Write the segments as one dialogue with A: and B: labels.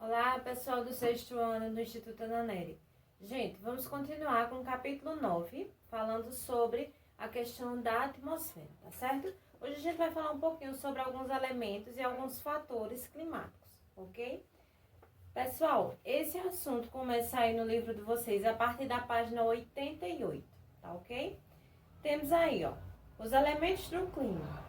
A: Olá, pessoal do sexto ano do Instituto Ana Nery. Gente, vamos continuar com o capítulo 9, falando sobre a questão da atmosfera, tá certo? Hoje a gente vai falar um pouquinho sobre alguns elementos e alguns fatores climáticos, ok? Pessoal, esse assunto começa aí no livro de vocês a partir da página 88, tá ok? Temos aí, ó, os elementos do clima.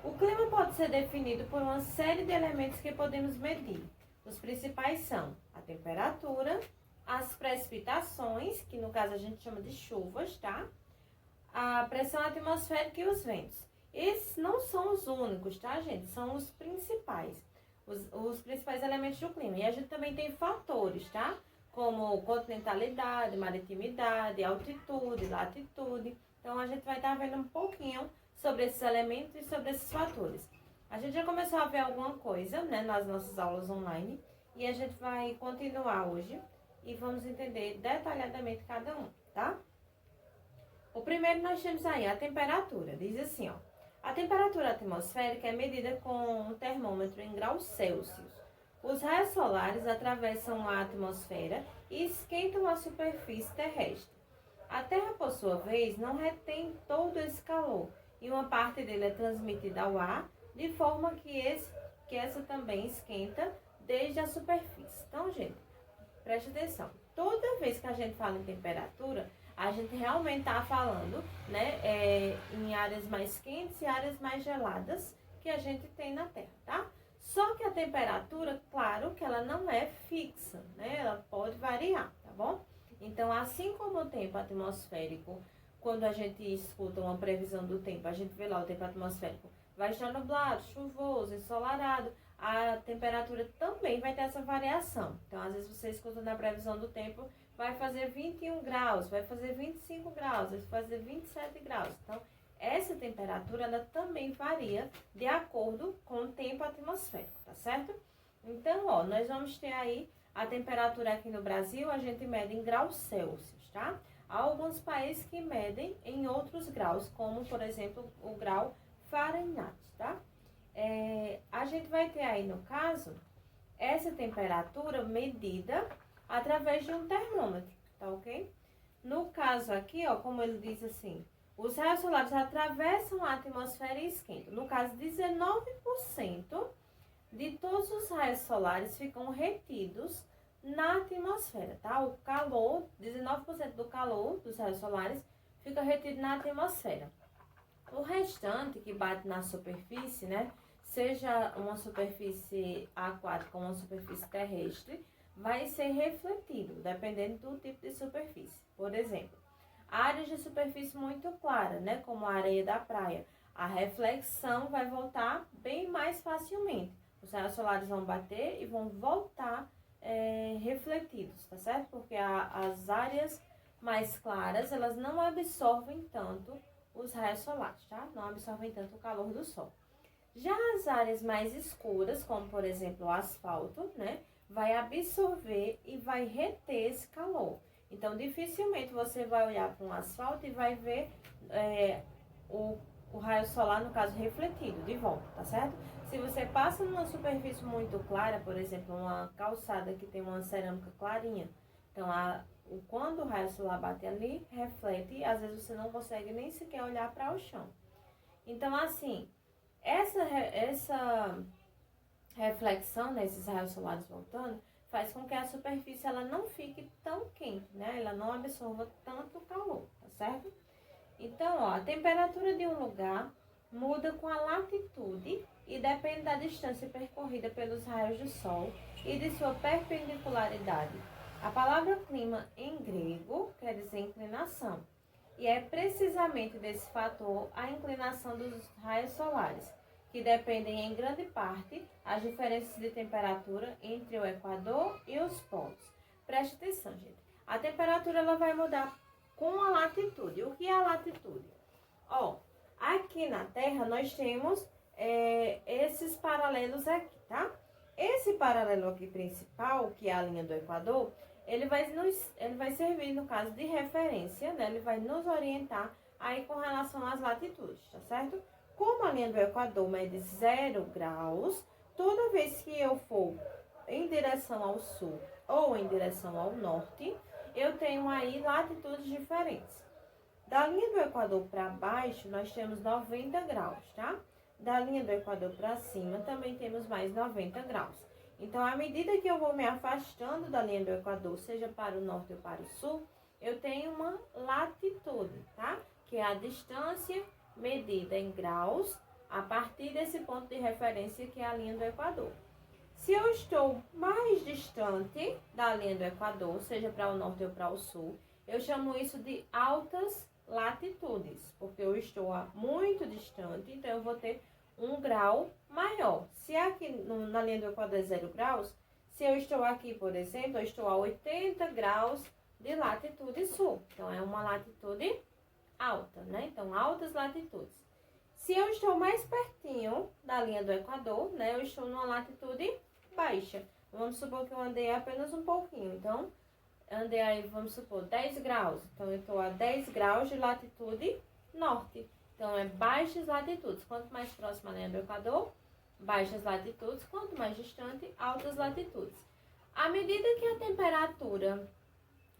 A: O clima pode ser definido por uma série de elementos que podemos medir. Os principais são a temperatura, as precipitações, que no caso a gente chama de chuvas, tá? A pressão atmosférica e os ventos. Esses não são os únicos, tá, gente? São os principais. Os principais elementos do clima. E a gente também tem fatores, tá? Como continentalidade, maritimidade, altitude, latitude. Então, a gente vai estar vendo um pouquinho sobre esses elementos e sobre esses fatores. A gente já começou a ver alguma coisa, né, nas nossas aulas online. E a gente vai continuar hoje e vamos entender detalhadamente cada um, tá? O primeiro nós temos aí a temperatura. Diz assim, ó. A temperatura atmosférica é medida com um termômetro em graus Celsius. Os raios solares atravessam a atmosfera e esquentam a superfície terrestre. A Terra, por sua vez, não retém todo esse calor e uma parte dele é transmitida ao ar, de forma que essa também esquenta desde a superfície. Então, gente, preste atenção. Toda vez que a gente fala em temperatura, a gente realmente está falando, né, em áreas mais quentes e áreas mais geladas que a gente tem na Terra, tá? Só que a temperatura, claro que ela não é fixa, né? Ela pode variar, tá bom? Então, assim como o tempo atmosférico, quando a gente escuta uma previsão do tempo, a gente vê lá o tempo atmosférico, vai estar nublado, chuvoso, ensolarado, a temperatura também vai ter essa variação. Então, às vezes você escuta na previsão do tempo, vai fazer 21 graus, vai fazer 25 graus, vai fazer 27 graus. Então, essa temperatura, ela também varia de acordo com o tempo atmosférico, tá certo? Então, ó, nós vamos ter aí a temperatura aqui no Brasil, a gente mede em graus Celsius, tá? Há alguns países que medem em outros graus, como, por exemplo, o grau Fahrenheit, tá? A gente vai ter aí, no caso, essa temperatura medida através de um termômetro, tá ok? No caso aqui, ó, como ele diz assim, os raios solares atravessam a atmosfera e esquentam. No caso, 19% de todos os raios solares ficam retidos na atmosfera, tá? O calor, 19% do calor dos raios solares fica retido na atmosfera. O restante que bate na superfície, né? Seja uma superfície aquática ou uma superfície terrestre, vai ser refletido, dependendo do tipo de superfície. Por exemplo, áreas de superfície muito clara, né? Como a areia da praia, a reflexão vai voltar bem mais facilmente. Os raios solares vão bater e vão voltar refletidos, tá certo? Porque as áreas mais claras, elas não absorvem tanto os raios solares, tá? Não absorvem tanto o calor do sol. Já as áreas mais escuras, como por exemplo o asfalto, né? Vai absorver e vai reter esse calor. Então, dificilmente você vai olhar para um asfalto e vai ver o raio solar, no caso, refletido de volta, tá certo? Se você passa numa superfície muito clara, por exemplo, uma calçada que tem uma cerâmica clarinha, então quando o raio solar bate ali, reflete e às vezes você não consegue nem sequer olhar para o chão. Então, assim, essa reflexão, né, esses raios solares voltando, faz com que a superfície ela não fique tão quente, né? Ela não absorva tanto calor, tá certo? Então, ó, a temperatura de um lugar muda com a latitude e depende da distância percorrida pelos raios do sol e de sua perpendicularidade. A palavra clima em grego quer dizer inclinação, e é precisamente desse fator a inclinação dos raios solares, que dependem em grande parte as diferenças de temperatura entre o Equador e os polos. Preste atenção, gente. A temperatura ela vai mudar com a latitude. O que é a latitude? Ó, aqui na Terra nós temos esses paralelos aqui, tá? Esse paralelo aqui principal, que é a linha do Equador, ele vai servir, no caso, de referência, né? Ele vai nos orientar aí com relação às latitudes, tá certo? Como a linha do Equador mede 0 graus, toda vez que eu for em direção ao sul ou em direção ao norte, eu tenho aí latitudes diferentes. Da linha do Equador para baixo, nós temos 90 graus, tá? Da linha do Equador para cima, também temos mais 90 graus. Então, à medida que eu vou me afastando da linha do Equador, seja para o norte ou para o sul, eu tenho uma latitude, tá? Que é a distância medida em graus a partir desse ponto de referência que é a linha do Equador. Se eu estou mais distante da linha do Equador, seja para o norte ou para o sul, eu chamo isso de altas latitudes, porque eu estou muito distante, então eu vou ter um grau maior. Se aqui na linha do Equador é 0 graus, se eu estou aqui, por exemplo, eu estou a 80 graus de latitude sul. Então, é uma latitude alta, né? Então, altas latitudes. Se eu estou mais pertinho da linha do Equador, né? Eu estou numa latitude baixa. Vamos supor que eu andei apenas um pouquinho. Então, andei aí, vamos supor, 10 graus. Então, eu estou a 10 graus de latitude norte. Então, é baixas latitudes. Quanto mais próxima a linha do Equador, baixas latitudes. Quanto mais distante, altas latitudes. À medida que a temperatura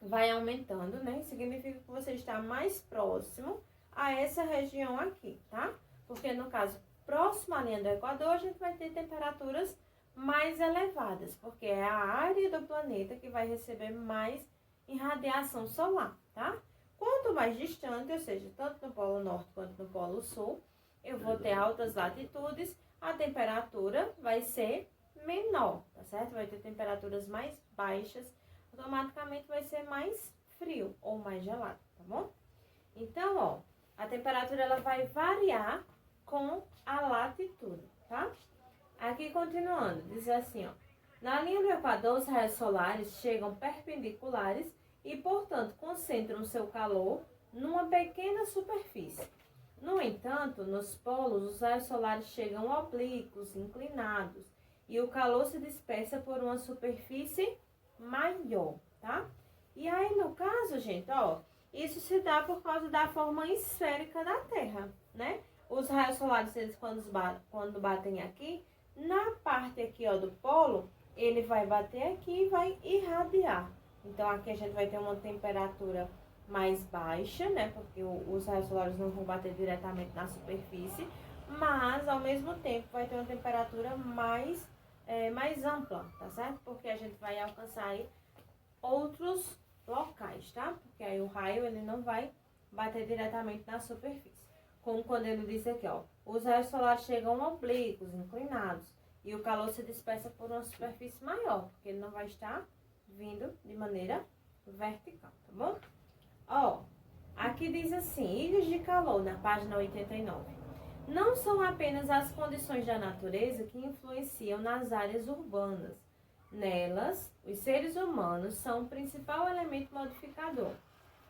A: vai aumentando, né? Significa que você está mais próximo a essa região aqui, tá? Porque, no caso, próximo à linha do Equador, a gente vai ter temperaturas mais elevadas, porque é a área do planeta que vai receber mais irradiação solar, tá? Quanto mais distante, ou seja, tanto no Polo Norte quanto no Polo Sul, eu vou ter altas latitudes, a temperatura vai ser menor, tá certo? Vai ter temperaturas mais baixas, automaticamente vai ser mais frio ou mais gelado, tá bom? Então, ó, a temperatura ela vai variar com a latitude, tá? Aqui continuando, diz assim, ó. Na linha do Equador, os raios solares chegam perpendiculares e, portanto, concentram seu calor numa pequena superfície. No entanto, nos polos, os raios solares chegam oblíquos, inclinados, e o calor se dispersa por uma superfície maior, tá? E aí, no caso, gente, ó, isso se dá por causa da forma esférica da Terra, né? Os raios solares, eles quando batem aqui, na parte aqui, ó, do polo, ele vai bater aqui e vai irradiar. Então, aqui a gente vai ter uma temperatura mais baixa, né? Porque os raios solares não vão bater diretamente na superfície, mas, ao mesmo tempo, vai ter uma temperatura mais ampla, tá certo? Porque a gente vai alcançar aí outros locais, tá? Porque aí o raio, ele não vai bater diretamente na superfície. Como quando ele diz aqui, ó, os raios solares chegam oblíquos, inclinados, e o calor se dispersa por uma superfície maior, porque ele não vai estar vindo de maneira vertical, tá bom? Ó, aqui diz assim, ilhas de calor, na página 89. Não são apenas as condições da natureza que influenciam nas áreas urbanas. Nelas, os seres humanos são o principal elemento modificador.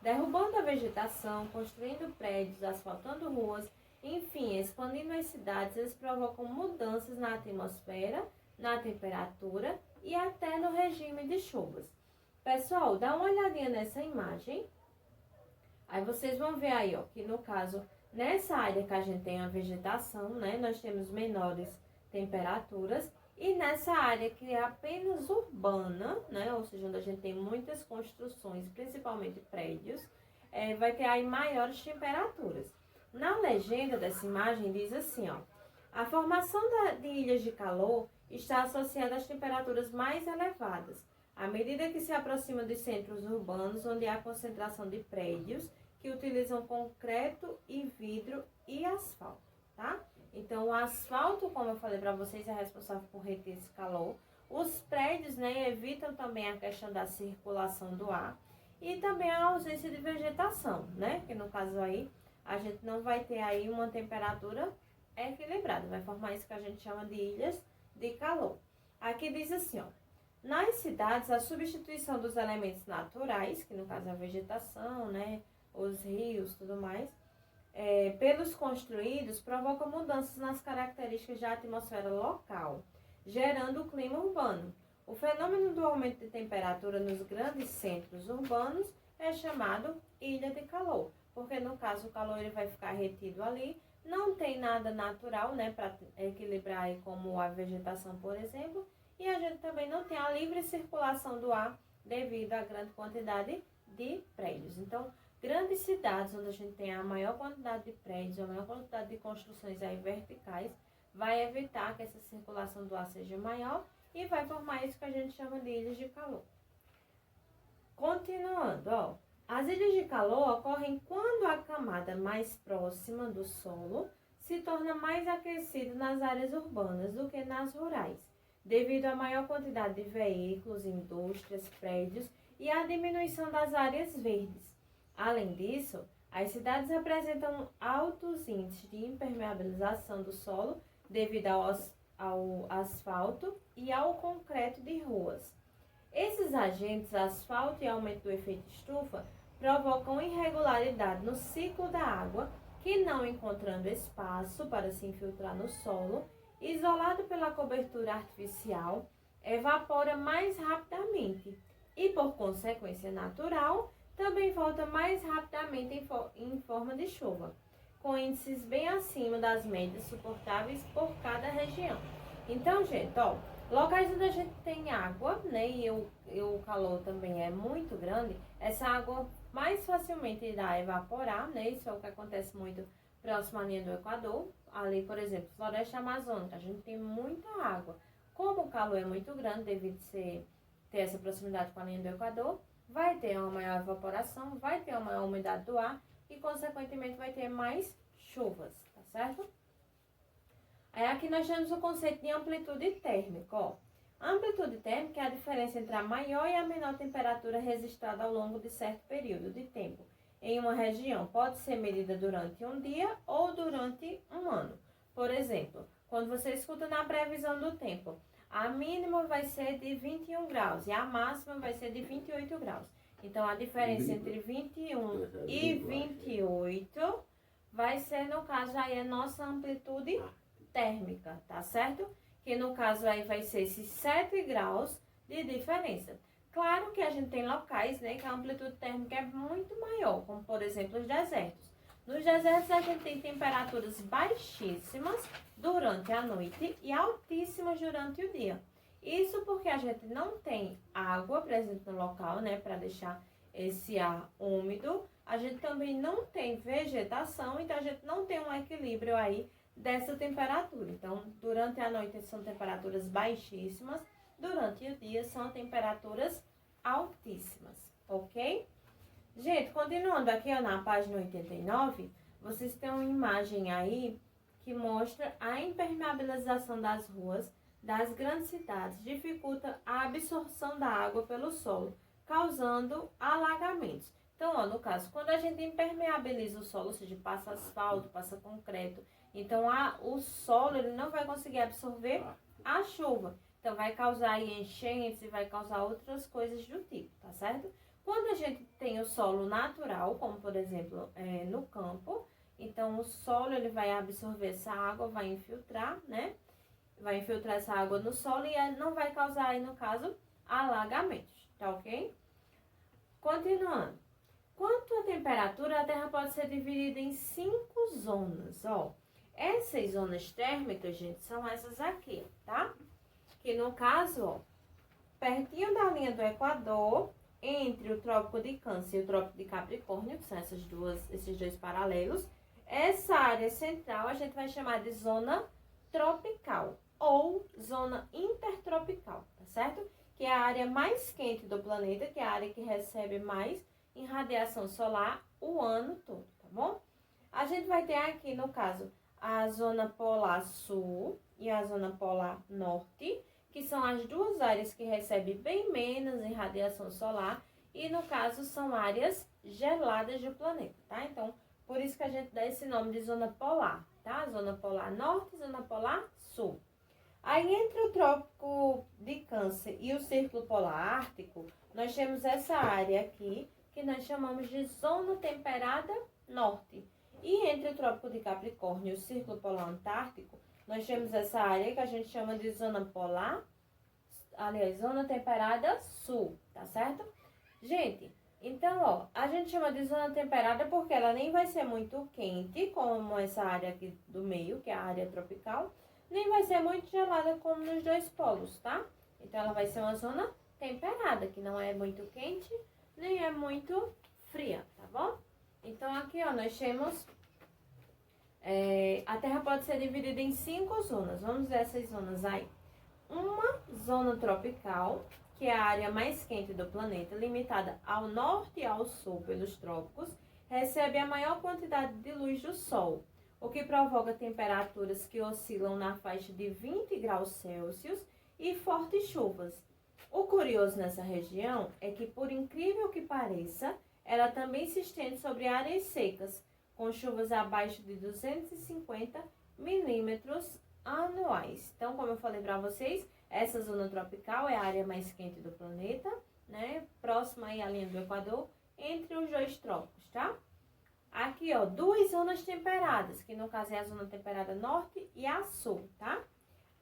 A: Derrubando a vegetação, construindo prédios, asfaltando ruas, enfim, expandindo as cidades, eles provocam mudanças na atmosfera, na temperatura e até no regime de chuvas. Pessoal, dá uma olhadinha nessa imagem. Aí vocês vão ver aí, ó, que no caso, nessa área que a gente tem a vegetação, né, nós temos menores temperaturas. E nessa área que é apenas urbana, né, ou seja, onde a gente tem muitas construções, principalmente prédios, vai ter aí maiores temperaturas. Na legenda dessa imagem diz assim, ó, a formação de ilhas de calor está associada às temperaturas mais elevadas, à medida que se aproxima dos centros urbanos, onde há concentração de prédios que utilizam concreto e vidro e asfalto, tá? Então, o asfalto, como eu falei para vocês, é responsável por reter esse calor. Os prédios, né, evitam também a questão da circulação do ar e também a ausência de vegetação, né? Que no caso aí, a gente não vai ter aí uma temperatura equilibrada. Vai formar isso que a gente chama de ilhas de calor. Aqui diz assim, ó. Nas cidades, a substituição dos elementos naturais, que no caso é a vegetação, né, os rios, tudo mais, pelos construídos, provoca mudanças nas características da atmosfera local, gerando o clima urbano. O fenômeno do aumento de temperatura nos grandes centros urbanos é chamado ilha de calor, porque no caso o calor ele vai ficar retido ali, não tem nada natural, né, para equilibrar aí, como a vegetação, por exemplo, e a gente também não tem a livre circulação do ar devido à grande quantidade de prédios. Então, grandes cidades onde a gente tem a maior quantidade de prédios, a maior quantidade de construções aí verticais, vai evitar que essa circulação do ar seja maior e vai formar isso que a gente chama de ilhas de calor. Continuando, ó, as ilhas de calor ocorrem quando a camada mais próxima do solo se torna mais aquecida nas áreas urbanas do que nas rurais, devido à maior quantidade de veículos, indústrias, prédios e à diminuição das áreas verdes. Além disso, as cidades apresentam altos índices de impermeabilização do solo devido ao asfalto e ao concreto de ruas. Esses agentes, asfalto e aumento do efeito estufa, provocam irregularidade no ciclo da água, que, não encontrando espaço para se infiltrar no solo, isolado pela cobertura artificial, evapora mais rapidamente e, por consequência natural, também volta mais rapidamente em forma de chuva, com índices bem acima das médias suportáveis por cada região. Então, gente, ó, locais onde a gente tem água, né, e o calor também é muito grande, essa água mais facilmente irá evaporar, né, isso é o que acontece muito próximo à linha do Equador. Ali, por exemplo, floresta amazônica, a gente tem muita água. Como o calor é muito grande, devido ter essa proximidade com a linha do Equador, vai ter uma maior evaporação, vai ter uma maior umidade do ar e, consequentemente, vai ter mais chuvas, tá certo? Aí aqui nós temos o conceito de amplitude térmica, ó. A amplitude térmica é a diferença entre a maior e a menor temperatura registrada ao longo de certo período de tempo em uma região. Pode ser medida durante um dia ou durante um ano. Por exemplo, quando você escuta na previsão do tempo, a mínima vai ser de 21 graus e a máxima vai ser de 28 graus. Então, a diferença entre 21 e 28 vai ser, no caso, aí a nossa amplitude térmica, tá certo? Que no caso aí vai ser esses 7 graus de diferença. Claro que a gente tem locais, né, que a amplitude térmica é muito maior, como por exemplo os desertos. Nos desertos a gente tem temperaturas baixíssimas durante a noite e altíssimas durante o dia. Isso porque a gente não tem água presente no local, né, para deixar esse ar úmido. A gente também não tem vegetação, então a gente não tem um equilíbrio aí dessa temperatura. Então, durante a noite são temperaturas baixíssimas, durante o dia são temperaturas altíssimas, ok? Gente, continuando aqui ó, na página 89, vocês têm uma imagem aí que mostra a impermeabilização das ruas das grandes cidades, dificulta a absorção da água pelo solo, causando alagamentos. Então, ó, no caso, quando a gente impermeabiliza o solo, ou seja, passa asfalto, passa concreto, então o solo ele não vai conseguir absorver a chuva. Então, vai causar aí enchentes e vai causar outras coisas do tipo, tá certo? Quando a gente tem o solo natural, como por exemplo no campo, então o solo ele vai absorver essa água, vai infiltrar, né? Vai infiltrar essa água no solo e não vai causar aí, no caso, alagamentos, tá ok? Continuando. Quanto à temperatura, a Terra pode ser dividida em 5 zonas, ó. Essas zonas térmicas, gente, são essas aqui, tá? Que no caso, ó, pertinho da linha do Equador, entre o Trópico de Câncer e o Trópico de Capricórnio, que são esses dois paralelos, essa área central a gente vai chamar de zona tropical ou zona intertropical, tá certo? Que é a área mais quente do planeta, que é a área que recebe mais irradiação solar o ano todo, tá bom? A gente vai ter aqui, no caso, a zona polar sul e a zona polar norte, que são as duas áreas que recebem bem menos irradiação solar e, no caso, são áreas geladas do planeta, tá? Então, por isso que a gente dá esse nome de zona polar, tá? Zona polar norte e zona polar sul. Aí, entre o Trópico de Câncer e o Círculo Polar Ártico, nós temos essa área aqui, que nós chamamos de zona temperada norte. E entre o Trópico de Capricórnio e o Círculo Polar Antártico, nós temos essa área que a gente chama de zona polar, aliás, zona temperada sul, tá certo? Gente, então, ó, a gente chama de zona temperada porque ela nem vai ser muito quente, como essa área aqui do meio, que é a área tropical, nem vai ser muito gelada como nos dois polos, tá? Então, ela vai ser uma zona temperada, que não é muito quente, nem é muito fria, tá bom? Então, aqui, ó, nós temos... a Terra pode ser dividida em 5 zonas. Vamos ver essas zonas aí. Uma zona tropical, que é a área mais quente do planeta, limitada ao norte e ao sul pelos trópicos, recebe a maior quantidade de luz do Sol, o que provoca temperaturas que oscilam na faixa de 20 graus Celsius e fortes chuvas. O curioso nessa região é que, por incrível que pareça, ela também se estende sobre áreas secas, com chuvas abaixo de 250 milímetros anuais. Então, como eu falei para vocês, essa zona tropical é a área mais quente do planeta, né? Próxima aí à linha do Equador, entre os dois trópicos, tá? Aqui, ó, 2 zonas temperadas, que no caso é a zona temperada norte e a sul, tá?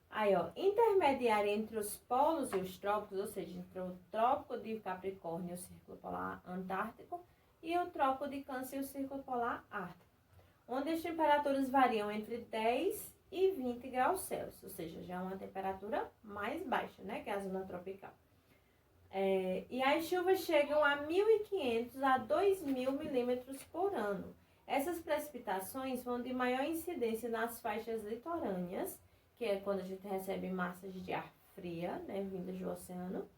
A: Aí, ó, intermediária entre os polos e os trópicos, ou seja, entre o trópico de Capricórnio e o Círculo Polar Antártico e o trópico de Câncer e o Círculo Polar Ártico, onde as temperaturas variam entre 10 e 20 graus Celsius, ou seja, já é uma temperatura mais baixa, né, que é a zona tropical. E as chuvas chegam a 1.500 a 2.000 milímetros por ano. Essas precipitações vão de maior incidência nas faixas litorâneas, que é quando a gente recebe massas de ar fria, né, vindas do oceano.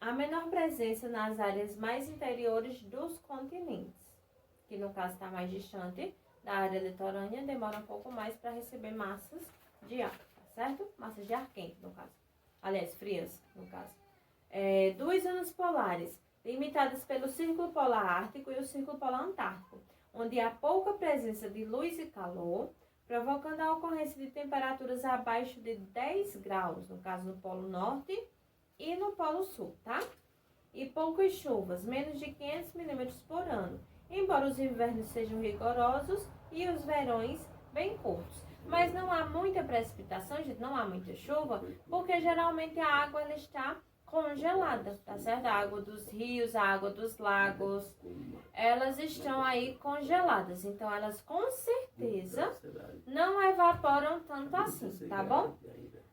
A: A menor presença nas áreas mais interiores dos continentes, que no caso está mais distante da área litorânea, demora um pouco mais para receber massas de ar, tá certo? Massas de ar quente, no caso. Aliás, frias, no caso. 2 zonas polares, limitadas pelo Círculo Polar Ártico e o Círculo Polar Antártico, onde há pouca presença de luz e calor, provocando a ocorrência de temperaturas abaixo de 10 graus, no caso no Polo Norte e no Polo Sul, tá? E poucas chuvas, menos de 500 milímetros por ano, embora os invernos sejam rigorosos e os verões bem curtos. Mas não há muita precipitação, gente, não há muita chuva, porque geralmente a água ela está congelada, tá certo? A água dos rios, a água dos lagos, elas estão aí congeladas. Então, elas com certeza não evaporam tanto assim, tá bom?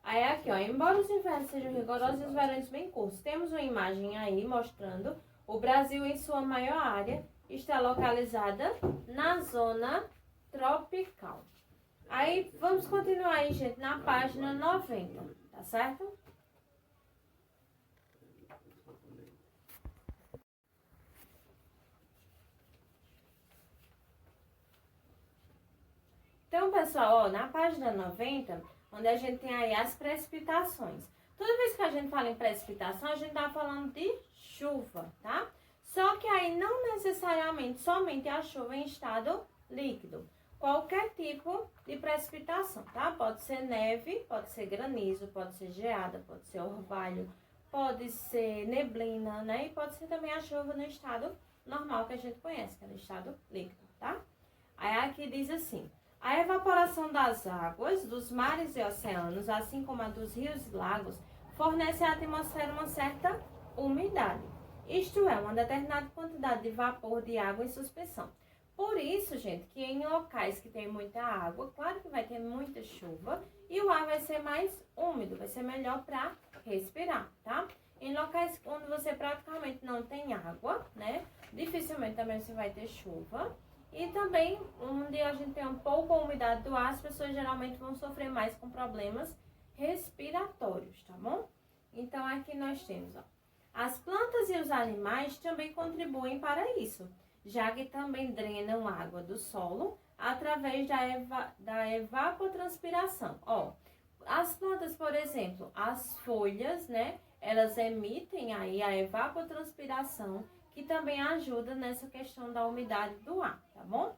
A: Aí aqui, ó, embora os invernos sejam rigorosos e os verões bem curtos, temos uma imagem aí mostrando o Brasil em sua maior área está localizada na zona tropical. Aí, vamos continuar aí, gente, na página 90, tá certo? Então, pessoal, ó, na página 90, onde a gente tem aí as precipitações. Toda vez que a gente fala em precipitação, a gente tá falando de chuva, tá? Só que aí não necessariamente somente a chuva em estado líquido. Qualquer tipo de precipitação, tá? Pode ser neve, pode ser granizo, pode ser geada, pode ser orvalho, pode ser neblina, né? E pode ser também a chuva no estado normal que a gente conhece, que é no estado líquido, tá? Aí aqui diz assim: a evaporação das águas dos mares e oceanos, assim como a dos rios e lagos, fornece à atmosfera uma certa umidade. Isto é, uma determinada quantidade de vapor de água em suspensão. Por isso, gente, que em locais que tem muita água, claro que vai ter muita chuva e o ar vai ser mais úmido, vai ser melhor para respirar, tá? Em locais onde você praticamente não tem água, né? Dificilmente também você vai ter chuva. E também, onde a gente tem um pouco a umidade do ar, as pessoas geralmente vão sofrer mais com problemas respiratórios, tá bom? Então, aqui nós temos, ó, as plantas e os animais também contribuem para isso, já que também drenam água do solo através da evapotranspiração. Ó, as plantas, por exemplo, as folhas, né, elas emitem aí a evapotranspiração, que também ajuda nessa questão da umidade do ar, tá bom?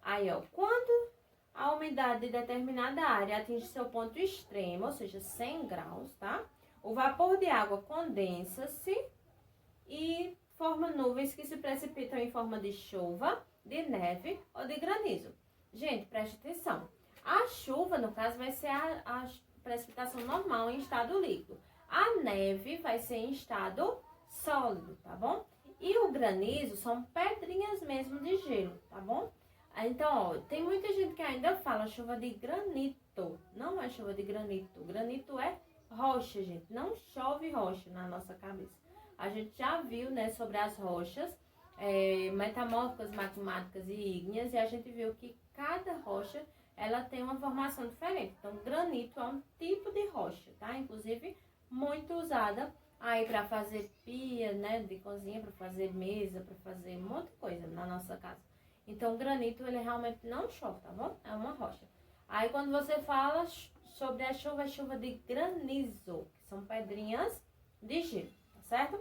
A: Aí, ó, quando a umidade de determinada área atinge seu ponto extremo, ou seja, 100 graus, tá? O vapor de água condensa-se e forma nuvens que se precipitam em forma de chuva, de neve ou de granizo. Gente, preste atenção. A chuva, no caso, vai ser a precipitação normal em estado líquido. A neve vai ser em estado sólido, tá bom? E o granizo são pedrinhas mesmo de gelo, tá bom? Então, ó, tem muita gente que ainda fala chuva de granito. Não é chuva de granito. Granito é rocha, gente. Não chove rocha na nossa cabeça. A gente já viu, né, sobre as rochas metamórficas, magmáticas e ígneas, e a gente viu que cada rocha, ela tem uma formação diferente. Então, granito é um tipo de rocha, tá? Inclusive, muito usada aí para fazer pia, né, de cozinha, para fazer mesa, para fazer um monte de coisa na nossa casa. Então, o granito, ele realmente não chove, tá bom? É uma rocha. Aí, quando você fala sobre a chuva, é chuva de granizo, que são pedrinhas de gelo, tá certo?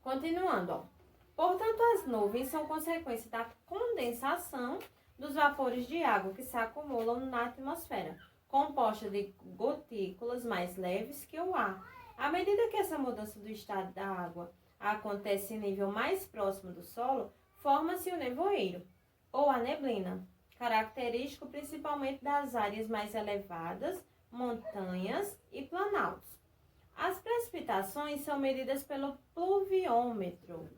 A: Continuando, ó. Portanto, as nuvens são consequência da condensação dos vapores de água que se acumulam na atmosfera, composta de gotículas mais leves que o ar. À medida que essa mudança do estado da água acontece em nível mais próximo do solo, forma-se o nevoeiro, ou a neblina, característico principalmente das áreas mais elevadas, montanhas e planaltos. As precipitações são medidas pelo pluviômetro,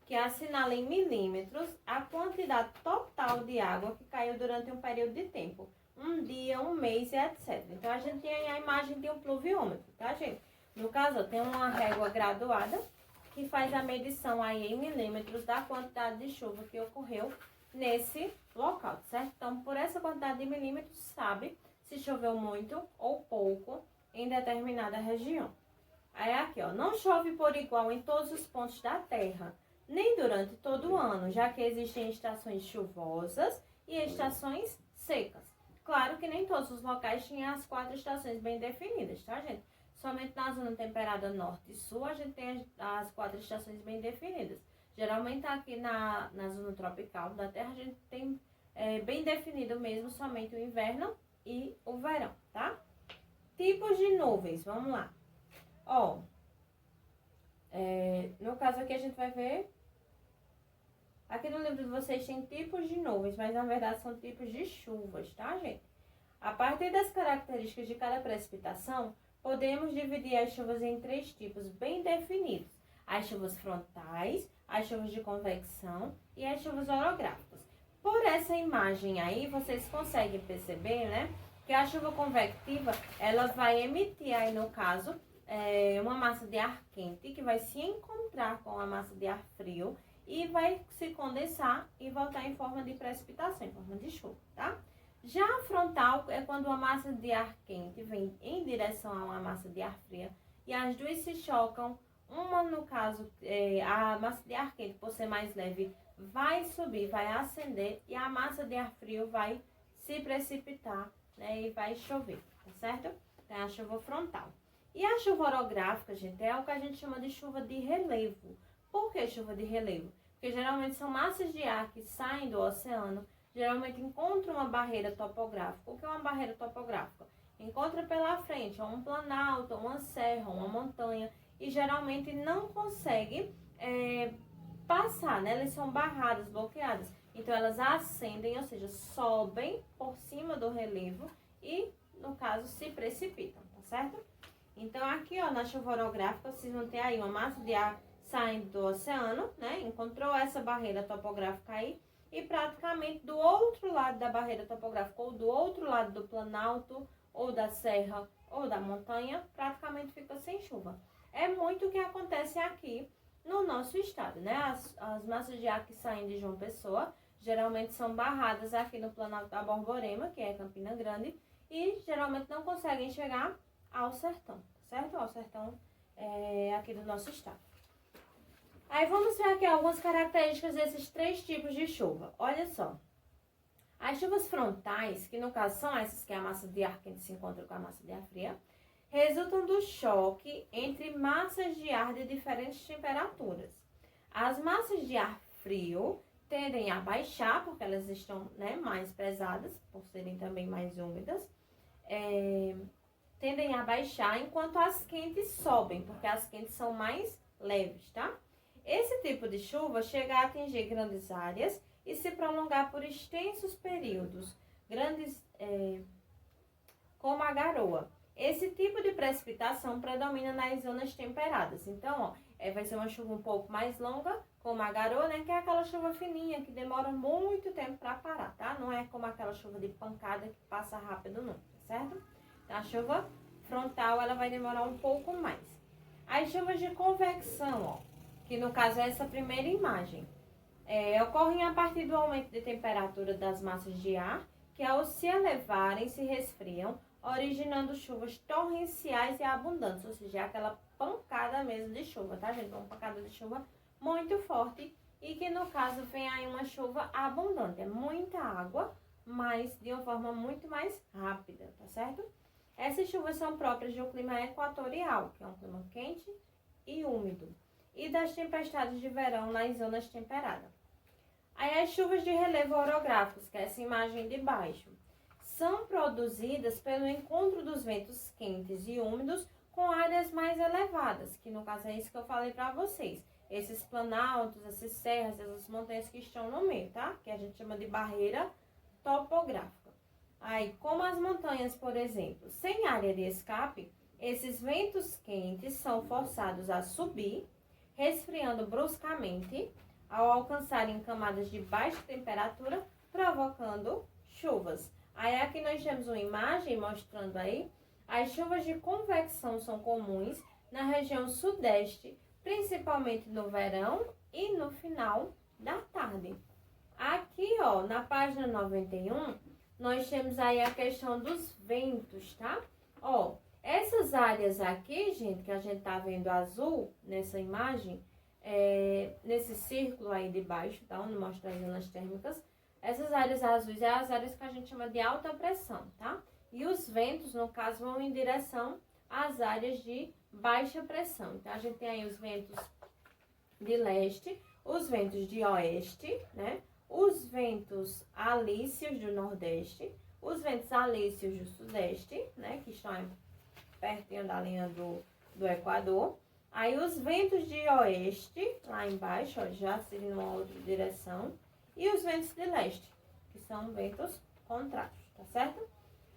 A: que assinala em milímetros a quantidade total de água que caiu durante um período de tempo, um dia, um mês e etc. Então, a gente tem a imagem de um pluviômetro, tá, gente? No caso, tem uma régua graduada que faz a medição aí em milímetros da quantidade de chuva que ocorreu nesse local, certo? Então, por essa quantidade de milímetros, sabe se choveu muito ou pouco em determinada região. Aí aqui, ó, não chove por igual em todos os pontos da Terra, nem durante todo o ano, já que existem estações chuvosas e estações secas. Claro que nem todos os locais tinham as 4 estações bem definidas, tá, gente? Somente na zona temperada norte e sul a gente tem as 4 estações bem definidas. Geralmente aqui na zona tropical da Terra a gente tem bem definido mesmo somente o inverno e o verão, tá? Tipos de nuvens, vamos lá. Ó, no caso aqui a gente vai ver, aqui no livro de vocês tem tipos de nuvens, mas na verdade são tipos de chuvas, tá, gente? A partir das características de cada precipitação, podemos dividir as chuvas em 3 tipos bem definidos: as chuvas frontais, as chuvas de convecção e as chuvas orográficas. Por essa imagem aí, vocês conseguem perceber, né, que a chuva convectiva, ela vai emitir aí, no caso, uma massa de ar quente que vai se encontrar com a massa de ar frio e vai se condensar e voltar em forma de precipitação, em forma de chuva, tá? Já a frontal é quando a massa de ar quente vem em direção a uma massa de ar fria e as duas se chocam. Uma, no caso, a massa de ar quente, por ser mais leve, vai subir, vai ascender, e a massa de ar frio vai se precipitar, né, e vai chover, tá certo? Então, é a chuva frontal. E a chuva orográfica, gente, é o que a gente chama de chuva de relevo. Por que chuva de relevo? Porque geralmente são massas de ar que saem do oceano, geralmente encontram uma barreira topográfica. O que é uma barreira topográfica? Encontra pela frente um planalto, uma serra, uma montanha, e geralmente não consegue passar, né? Elas são barradas, bloqueadas. Então, elas ascendem, ou seja, sobem por cima do relevo e, no caso, se precipitam, tá certo? Então, aqui, ó, na chuva orográfica, vocês vão ter aí uma massa de ar saindo do oceano, né? Encontrou essa barreira topográfica aí, e praticamente do outro lado da barreira topográfica, ou do outro lado do planalto, ou da serra, ou da montanha, praticamente fica sem chuva. É muito o que acontece aqui no nosso estado, né? As massas de ar que saem de João Pessoa, geralmente são barradas aqui no Planalto da Borborema, que é Campina Grande, e geralmente não conseguem chegar ao sertão, certo? Ao sertão aqui do nosso estado. Aí vamos ver aqui algumas características desses 3 tipos de chuva. Olha só. As chuvas frontais, que no caso são essas que a massa de ar quente se encontra com a massa de ar fria, resultam do choque entre massas de ar de diferentes temperaturas. As massas de ar frio tendem a baixar, porque elas estão, né, mais pesadas, por serem também mais úmidas. Tendem a baixar, enquanto as quentes sobem, porque as quentes são mais leves, tá? Esse tipo de chuva chega a atingir grandes áreas e se prolongar por extensos períodos, como a garoa. Esse tipo de precipitação predomina nas zonas temperadas. Então, ó, vai ser uma chuva um pouco mais longa, como a garoa, né? Que é aquela chuva fininha, que demora muito tempo para parar, tá? Não é como aquela chuva de pancada que passa rápido, não, tá certo? Então, a chuva frontal, ela vai demorar um pouco mais. As chuvas de convecção, ó, que no caso é essa primeira imagem, ocorrem a partir do aumento de temperatura das massas de ar, que ao se elevarem, se resfriam, originando chuvas torrenciais e abundantes, ou seja, aquela pancada mesmo de chuva, tá, gente? Uma pancada de chuva muito forte e que, no caso, vem aí uma chuva abundante. É muita água, mas de uma forma muito mais rápida, tá certo? Essas chuvas são próprias de um clima equatorial, que é um clima quente e úmido, e das tempestades de verão nas zonas temperadas. Aí as chuvas de relevo orográficos, que é essa imagem de baixo, são produzidas pelo encontro dos ventos quentes e úmidos com áreas mais elevadas, que no caso é isso que eu falei para vocês. Esses planaltos, essas serras, essas montanhas que estão no meio, tá? Que a gente chama de barreira topográfica. Aí, como as montanhas, por exemplo, sem área de escape, esses ventos quentes são forçados a subir, resfriando bruscamente, ao alcançarem camadas de baixa temperatura, provocando chuvas. Aí aqui nós temos uma imagem mostrando aí, as chuvas de convecção são comuns na região sudeste, principalmente no verão e no final da tarde. Aqui, ó, na página 91, nós temos aí a questão dos ventos, tá? Ó, essas áreas aqui, gente, que a gente tá vendo azul nessa imagem, nesse círculo aí de baixo, tá? Onde mostra as zonas térmicas. Essas áreas azuis é as áreas que a gente chama de alta pressão, tá? E os ventos, no caso, vão em direção às áreas de baixa pressão. Então, a gente tem aí os ventos de leste, os ventos de oeste, né? Os ventos alísios do nordeste, os ventos alísios do sudeste, né? Que estão aí pertinho da linha do Equador. Aí os ventos de oeste, lá embaixo, ó, já seguindo uma outra direção. E os ventos de leste, que são ventos contrários, tá certo?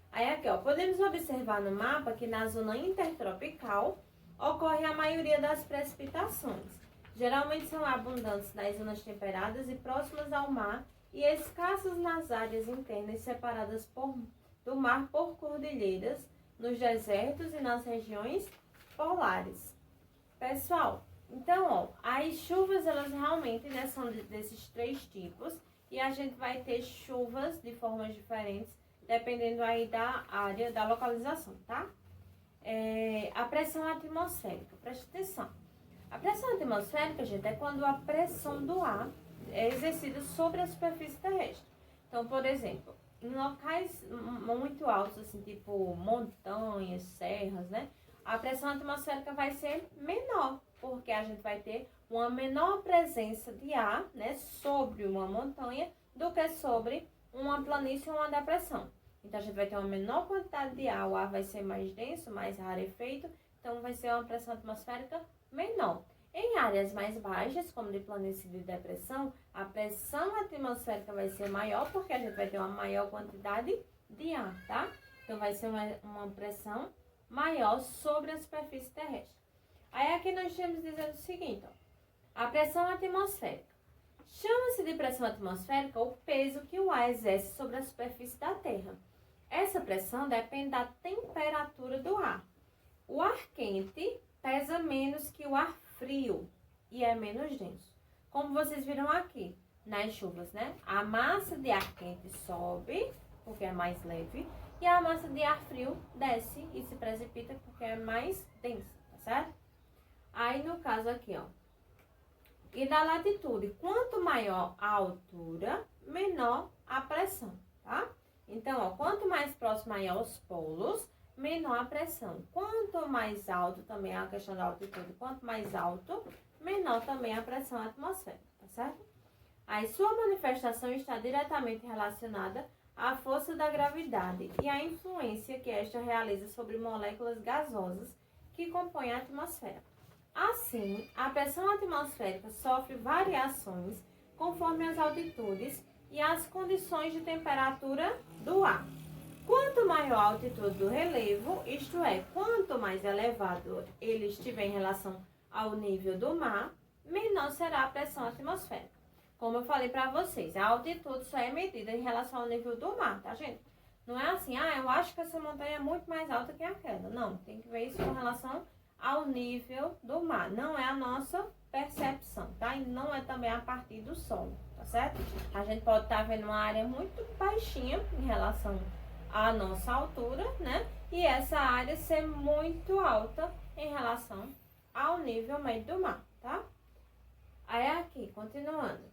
A: Aí aqui, ó, podemos observar no mapa que na zona intertropical ocorre a maioria das precipitações. Geralmente são abundantes nas zonas temperadas e próximas ao mar e escassas nas áreas internas separadas do mar por cordilheiras, nos desertos e nas regiões polares. Pessoal, então, ó, as chuvas, elas realmente, né, são desses três tipos e a gente vai ter chuvas de formas diferentes, dependendo aí da área, da localização, tá? A pressão atmosférica, preste atenção. A pressão atmosférica, gente, é quando a pressão do ar é exercida sobre a superfície terrestre. Então, por exemplo, em locais muito altos, assim, tipo montanhas, serras, né? A pressão atmosférica vai ser menor, porque a gente vai ter uma menor presença de ar, né, sobre uma montanha do que sobre uma planície ou uma depressão. Então, a gente vai ter uma menor quantidade de ar, o ar vai ser mais denso, mais rarefeito, então vai ser uma pressão atmosférica menor. Em áreas mais baixas, como de planície e de depressão, a pressão atmosférica vai ser maior, porque a gente vai ter uma maior quantidade de ar, tá? Então, vai ser uma pressão maior sobre a superfície terrestre. Aí aqui nós temos dizendo o seguinte, ó, a pressão atmosférica. Chama-se de pressão atmosférica o peso que o ar exerce sobre a superfície da Terra. Essa pressão depende da temperatura do ar. O ar quente pesa menos que o ar frio e é menos denso. Como vocês viram aqui nas chuvas, né? A massa de ar quente sobe, porque é mais leve, e a massa de ar frio desce e se precipita porque é mais densa, tá certo? Aí no caso aqui, ó. E da latitude, quanto maior a altura, menor a pressão, tá? Então, ó, quanto mais próximo aí aos polos, menor a pressão. Quanto mais alto, também é a questão da altitude, quanto mais alto, menor também a pressão atmosférica, tá certo? Aí sua manifestação está diretamente relacionada à força da gravidade e à influência que esta realiza sobre moléculas gasosas que compõem a atmosfera. Assim, a pressão atmosférica sofre variações conforme as altitudes e as condições de temperatura do ar. Quanto maior a altitude do relevo, isto é, quanto mais elevado ele estiver em relação ao nível do mar, menor será a pressão atmosférica. Como eu falei para vocês, a altitude só é medida em relação ao nível do mar, tá, gente? Não é assim, eu acho que essa montanha é muito mais alta que aquela. Não, tem que ver isso com relação ao nível do mar. Não é a nossa percepção, tá? E não é também a partir do solo, tá certo? A gente pode estar vendo uma área muito baixinha em relação à nossa altura, né? E essa área ser muito alta em relação ao nível médio do mar, tá? Aí aqui, continuando.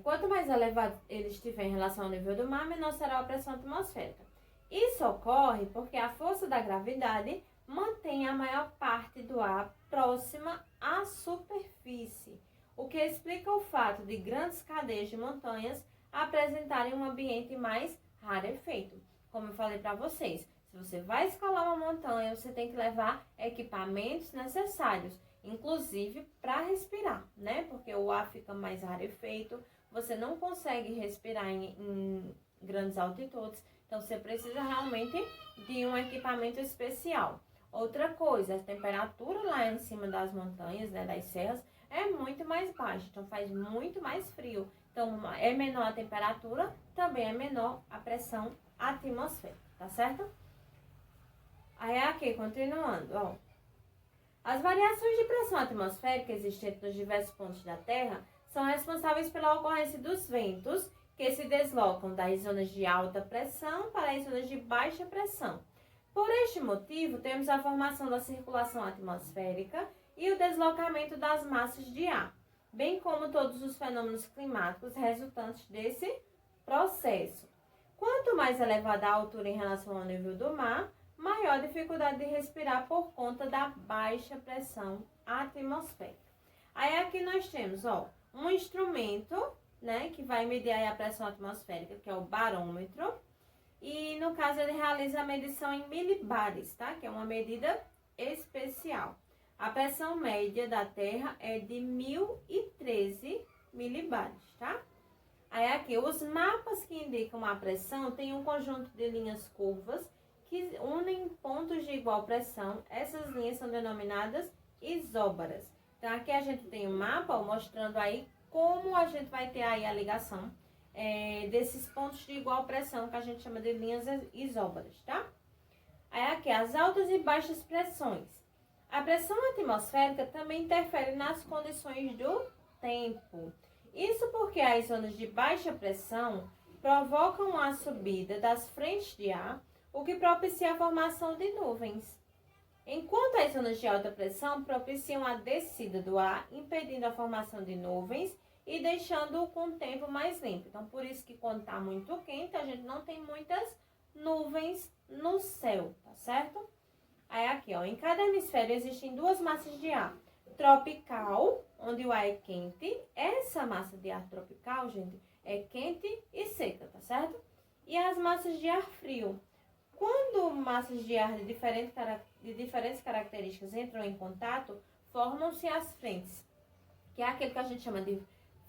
A: Quanto mais elevado ele estiver em relação ao nível do mar, menor será a pressão atmosférica. Isso ocorre porque a força da gravidade mantém a maior parte do ar próxima à superfície, o que explica o fato de grandes cadeias de montanhas apresentarem um ambiente mais rarefeito. Como eu falei para vocês, se você vai escalar uma montanha, você tem que levar equipamentos necessários, inclusive para respirar, né? Porque o ar fica mais rarefeito, você não consegue respirar em grandes altitudes, então você precisa realmente de um equipamento especial. Outra coisa, a temperatura lá em cima das montanhas, né, das serras, é muito mais baixa, então faz muito mais frio. Então é menor a temperatura, também é menor a pressão atmosférica, tá certo? Aí aqui, continuando, ó. As variações de pressão atmosférica existentes nos diversos pontos da Terra são responsáveis pela ocorrência dos ventos que se deslocam das zonas de alta pressão para as zonas de baixa pressão. Por este motivo, temos a formação da circulação atmosférica e o deslocamento das massas de ar, bem como todos os fenômenos climáticos resultantes desse processo. Quanto mais elevada a altura em relação ao nível do mar, maior a dificuldade de respirar por conta da baixa pressão atmosférica. Aí aqui nós temos, um instrumento, né, que vai medir aí a pressão atmosférica, que é o barômetro. E no caso ele realiza a medição em milibares, tá? Que é uma medida especial. A pressão média da Terra é de 1013 milibares, tá? Aí aqui, os mapas que indicam a pressão têm um conjunto de linhas curvas que unem pontos de igual pressão. Essas linhas são denominadas isóbaras. Então, aqui a gente tem um mapa mostrando aí como a gente vai ter aí a ligação desses pontos de igual pressão, que a gente chama de linhas isóbaras, tá? Aí aqui, as altas e baixas pressões. A pressão atmosférica também interfere nas condições do tempo. Isso porque as zonas de baixa pressão provocam a subida das frentes de ar, o que propicia a formação de nuvens. Enquanto as zonas de alta pressão propiciam a descida do ar, impedindo a formação de nuvens e deixando-o com o tempo mais limpo. Então, por isso que quando está muito quente, a gente não tem muitas nuvens no céu, tá certo? Aí aqui, em cada hemisfério existem duas massas de ar. Tropical, onde o ar é quente. Essa massa de ar tropical, gente, é quente e seca, tá certo? E as massas de ar frio. Quando massas de ar de diferentes características entram em contato, formam-se as frentes, que é aquele que a gente chama de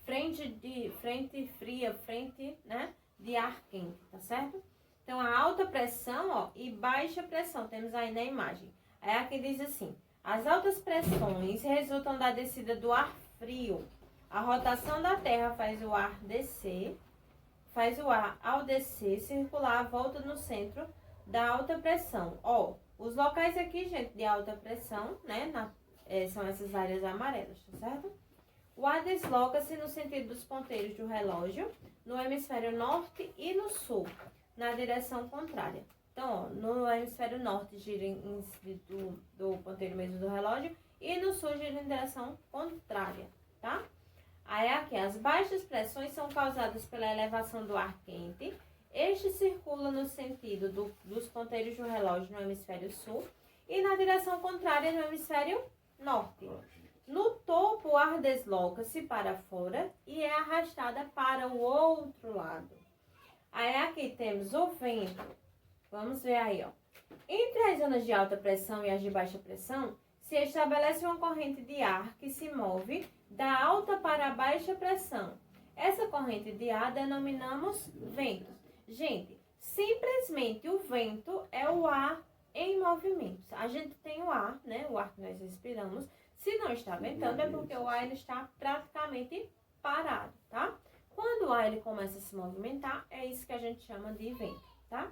A: frente fria, frente, né, de ar quente, tá certo? Então, a alta pressão, e baixa pressão, temos aí na imagem. Aí aqui diz assim, as altas pressões resultam da descida do ar frio. A rotação da Terra faz o ar, ao descer, circular à volta no centro da alta pressão. Os locais aqui, gente, de alta pressão, né, são essas áreas amarelas, tá certo? O ar desloca-se no sentido dos ponteiros do relógio, no hemisfério norte e no sul, na direção contrária. Então, no hemisfério norte gira do ponteiro mesmo do relógio e no sul gira em direção contrária, tá? Aí aqui, as baixas pressões são causadas pela elevação do ar quente. Este circula no sentido dos ponteiros do relógio no hemisfério sul e na direção contrária no hemisfério norte. No topo, o ar desloca-se para fora e é arrastada para o outro lado. Aí aqui temos o vento. Vamos ver aí, Entre as zonas de alta pressão e as de baixa pressão, se estabelece uma corrente de ar que se move da alta para a baixa pressão. Essa corrente de ar denominamos vento. Gente, simplesmente o vento é o ar em movimento. A gente tem o ar, né? O ar que nós respiramos. Se não está ventando, é porque o ar está praticamente parado, tá? Quando o ar ele começa a se movimentar, é isso que a gente chama de vento, tá?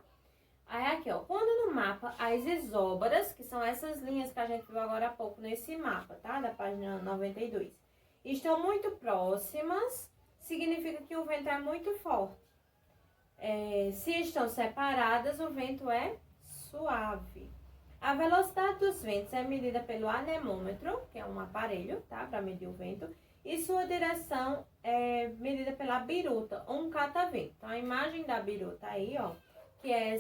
A: Aí aqui, ó, quando no mapa as isóbaras, que são essas linhas que a gente viu agora há pouco nesse mapa, tá? Da página 92, estão muito próximas, significa que o vento é muito forte. Se estão separadas, o vento é suave. A velocidade dos ventos é medida pelo anemômetro, que é um aparelho, tá? Para medir o vento. E sua direção é medida pela biruta, ou um catavento. Então, a imagem da biruta aí, ó, que é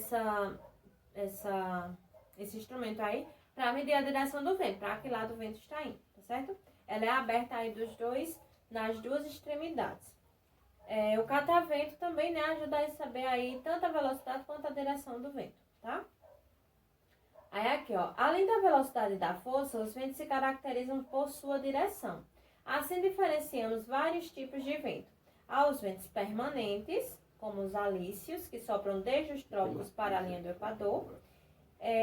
A: esse instrumento aí, para medir a direção do vento, para que lado o vento está indo, tá certo? Ela é aberta aí nas duas extremidades. O catavento também, né, ajuda a saber aí tanto a velocidade quanto a direção do vento, tá? Aí aqui, ó, além da velocidade e da força, os ventos se caracterizam por sua direção. Assim, diferenciamos vários tipos de vento. Há os ventos permanentes, como os alísios, que sopram desde os trópicos para a linha do Equador.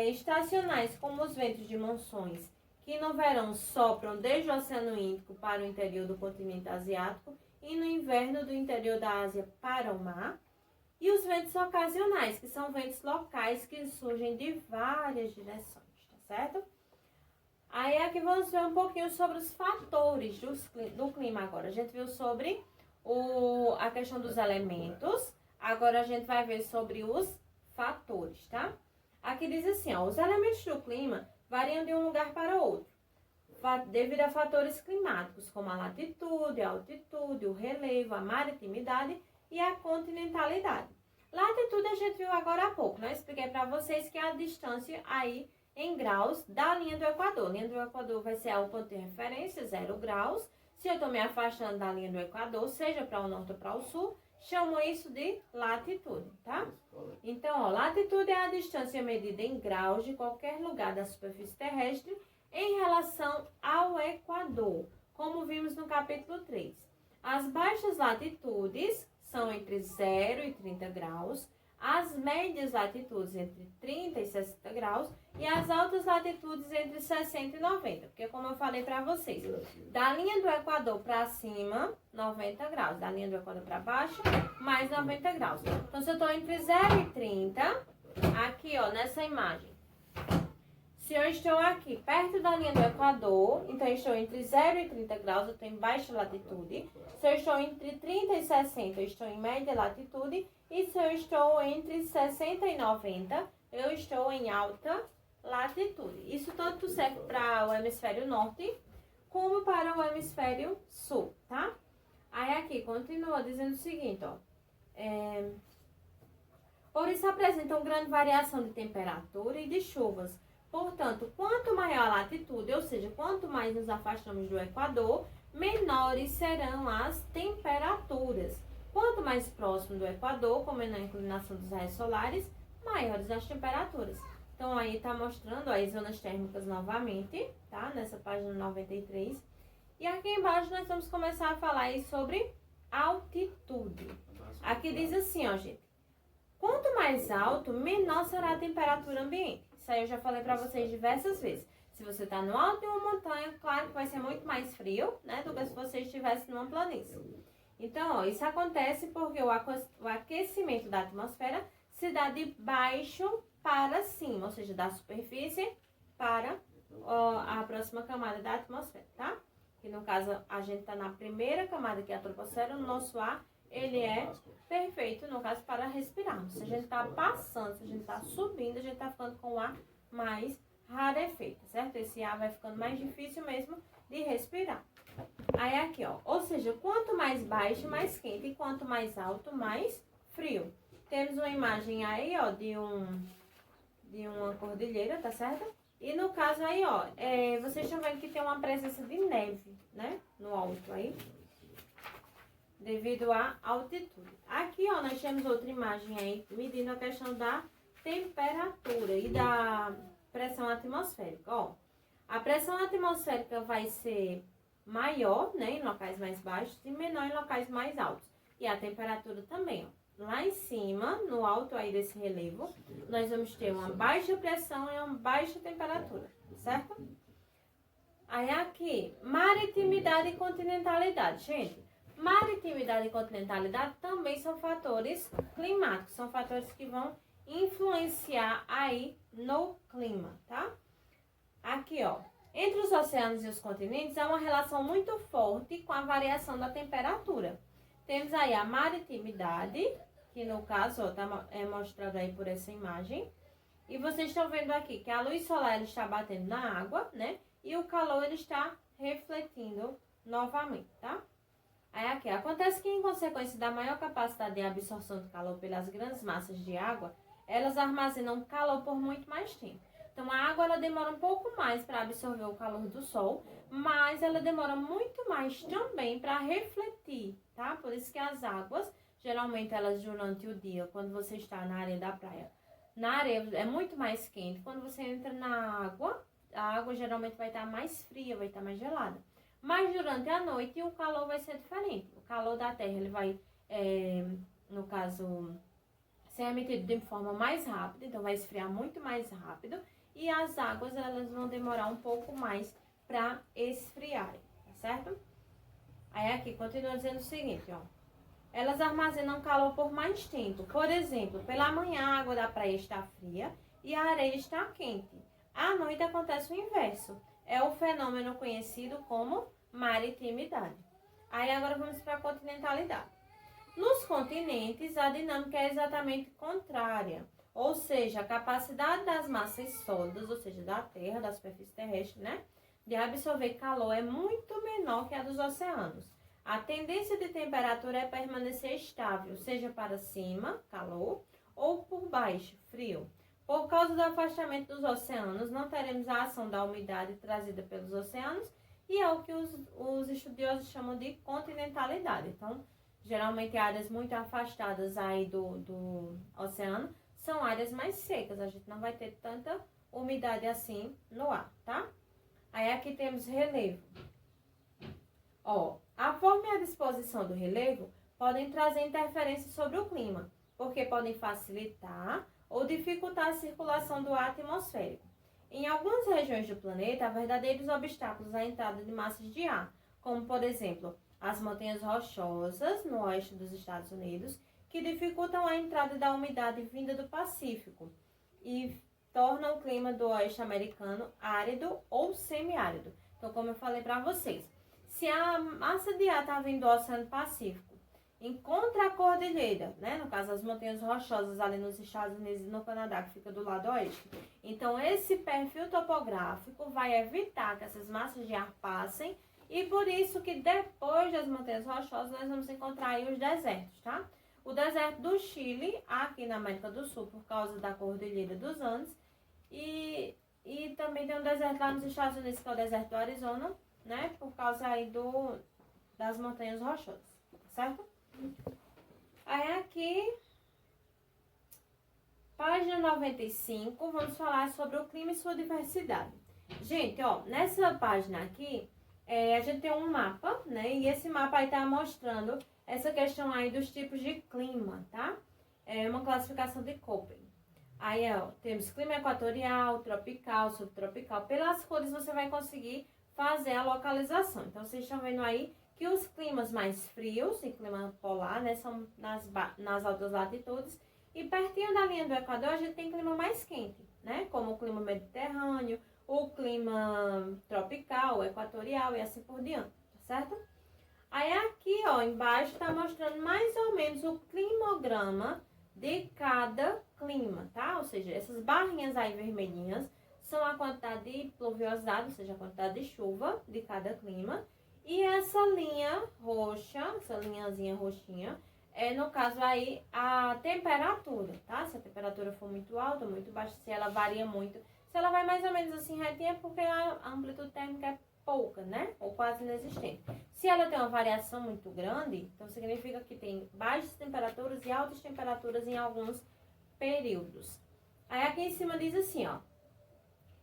A: Estacionais, como os ventos de monções, que no verão sopram desde o Oceano Índico para o interior do continente asiático e no inverno do interior da Ásia para o mar. E os ventos ocasionais, que são ventos locais que surgem de várias direções, tá certo? Aí aqui vamos ver um pouquinho sobre os fatores do clima agora. A gente viu sobre a questão dos elementos, agora a gente vai ver sobre os fatores, tá? Aqui diz assim, ó, os elementos do clima variam de um lugar para outro, devido a fatores climáticos, como a latitude, a altitude, o relevo, a maritimidade e a continentalidade. Latitude a gente viu agora há pouco, né? Expliquei para vocês que é a distância aí em graus da linha do Equador. A linha do Equador vai ser o ponto de referência, 0 graus. Se eu estou me afastando da linha do Equador, seja para o norte ou para o sul, chamo isso de latitude, tá? Então, ó, latitude é a distância medida em graus de qualquer lugar da superfície terrestre em relação ao Equador, como vimos no capítulo 3. As baixas latitudes são entre 0 e 30 graus, as médias latitudes entre 30 e 60 graus e as altas latitudes entre 60 e 90. Porque, como eu falei para vocês, da linha do Equador para cima, 90 graus. Da linha do Equador para baixo, mais 90 graus. Então, se eu estou entre 0 e 30, aqui, ó, nessa imagem. Se eu estou aqui perto da linha do Equador, então eu estou entre 0 e 30 graus, eu estou em baixa latitude. Se eu estou entre 30 e 60, eu estou em média latitude. E se eu estou entre 60 e 90, eu estou em alta latitude. Isso tanto serve para o hemisfério norte, como para o hemisfério sul, tá? Aí aqui, continua dizendo o seguinte, ó. Por isso apresentam grande variação de temperatura e de chuvas. Portanto, quanto maior a latitude, ou seja, quanto mais nos afastamos do Equador, menores serão as temperaturas. Quanto mais próximo do Equador, com menor inclinação dos raios solares, maiores as temperaturas. Então, aí está mostrando ó, as zonas térmicas novamente, tá? Nessa página 93. E aqui embaixo nós vamos começar a falar aí sobre altitude. Aqui diz assim, ó, gente. Quanto mais alto, menor será a temperatura ambiente. Isso aí eu já falei para vocês diversas vezes. Se você está no alto de uma montanha, claro que vai ser muito mais frio, né? Do que se você estivesse numa planície. Então, ó, isso acontece porque o aquecimento da atmosfera se dá de baixo para cima, ou seja, da superfície para a próxima camada da atmosfera, tá? Que no caso, a gente está na primeira camada, que é a troposfera, o nosso ar, ele é perfeito, no caso, para respirarmos. Se a gente está passando, se a gente está subindo, a gente está ficando com o ar mais rarefeito, certo? Esse ar vai ficando mais difícil mesmo de respirar. Aí aqui, ó, ou seja, quanto mais baixo, mais quente, e quanto mais alto, mais frio. Temos uma imagem aí, ó, de uma cordilheira, tá certo? E no caso aí, ó, vocês estão vendo que tem uma presença de neve, né, no alto aí, devido à altitude. Aqui, ó, nós temos outra imagem aí, medindo a questão da temperatura e da pressão atmosférica, ó. A pressão atmosférica vai ser maior, né, em locais mais baixos e menor em locais mais altos. E a temperatura também, ó. Lá em cima, no alto aí desse relevo, nós vamos ter uma baixa pressão e uma baixa temperatura, certo? Aí aqui, maritimidade e continentalidade. Gente, Maritimidade e continentalidade também são fatores climáticos, são fatores que vão influenciar aí no clima, tá? Aqui, ó, entre os oceanos e os continentes há uma relação muito forte com a variação da temperatura. Temos aí a maritimidade, que no caso, ó, é mostrado aí por essa imagem. E vocês estão vendo aqui que a luz solar ela está batendo na água, né? E o calor ele está refletindo novamente, tá? Aí aqui, acontece que em consequência da maior capacidade de absorção de calor pelas grandes massas de água, elas armazenam calor por muito mais tempo. Então a água ela demora um pouco mais para absorver o calor do sol, mas ela demora muito mais também para refletir, tá? Por isso que as águas, geralmente elas durante o dia, quando você está na areia da praia, na areia é muito mais quente. Quando você entra na água, a água geralmente vai estar mais fria, vai estar mais gelada. Mas durante a noite o calor vai ser diferente. O calor da terra ele vai, no caso, ser emitido de forma mais rápida, então vai esfriar muito mais rápido. E as águas elas vão demorar um pouco mais para esfriarem, tá certo? Aí aqui continua dizendo o seguinte, ó. Elas armazenam calor por mais tempo. Por exemplo, pela manhã a água da praia está fria e a areia está quente. À noite acontece o inverso. É o fenômeno conhecido como maritimidade. Aí agora vamos para a continentalidade. Nos continentes, a dinâmica é exatamente contrária. Ou seja, a capacidade das massas sólidas, ou seja, da Terra, da superfície terrestre, né, de absorver calor é muito menor que a dos oceanos. A tendência de temperatura é permanecer estável, seja para cima, calor, ou por baixo, frio. Por causa do afastamento dos oceanos, não teremos a ação da umidade trazida pelos oceanos e é o que os estudiosos chamam de continentalidade. Então, geralmente áreas muito afastadas aí do oceano são áreas mais secas, a gente não vai ter tanta umidade assim no ar, tá? Aí aqui temos relevo. Ó, a forma e a disposição do relevo podem trazer interferências sobre o clima, porque podem facilitar ou dificultar a circulação do ar atmosférico. Em algumas regiões do planeta, há verdadeiros obstáculos à entrada de massas de ar, como, por exemplo, as montanhas rochosas no oeste dos Estados Unidos, que dificultam a entrada da umidade vinda do Pacífico e tornam o clima do oeste americano árido ou semiárido. Então, como eu falei para vocês, se a massa de ar está vindo do Oceano Pacífico, encontra a cordilheira, né? No caso, as montanhas rochosas ali nos Estados Unidos e no Canadá, que fica do lado oeste. Então, esse perfil topográfico vai evitar que essas massas de ar passem e por isso que depois das montanhas rochosas nós vamos encontrar aí os desertos, tá? O deserto do Chile, aqui na América do Sul, por causa da cordilheira dos Andes, e também tem um deserto lá nos Estados Unidos, que é o deserto do Arizona, né? Por causa aí das montanhas rochosas, certo? Aí aqui, página 95, vamos falar sobre o clima e sua diversidade. Gente, ó, nessa página aqui, a gente tem um mapa, né? E esse mapa aí tá mostrando essa questão aí dos tipos de clima, tá? É uma classificação de Köppen. Aí, ó, temos clima equatorial, tropical, subtropical. Pelas cores você vai conseguir fazer a localização. Então, vocês estão vendo aí que os climas mais frios, e clima polar, né, são nas altas latitudes. E pertinho da linha do Equador, a gente tem clima mais quente, né? Como o clima mediterrâneo, o clima tropical, equatorial e assim por diante, tá certo? Aí aqui, ó, embaixo tá mostrando mais ou menos o climograma de cada clima, tá? Ou seja, essas barrinhas aí vermelhinhas são a quantidade de pluviosidade, ou seja, a quantidade de chuva de cada clima. E essa linha roxa, essa linhazinha roxinha, é no caso aí a temperatura, tá? Se a temperatura for muito alta, muito baixa, se ela varia muito. Se ela vai mais ou menos assim retinha, é porque a amplitude térmica é pouca, né? Ou quase inexistente. Se ela tem uma variação muito grande, então significa que tem baixas temperaturas e altas temperaturas em alguns períodos. Aí aqui em cima diz assim, ó.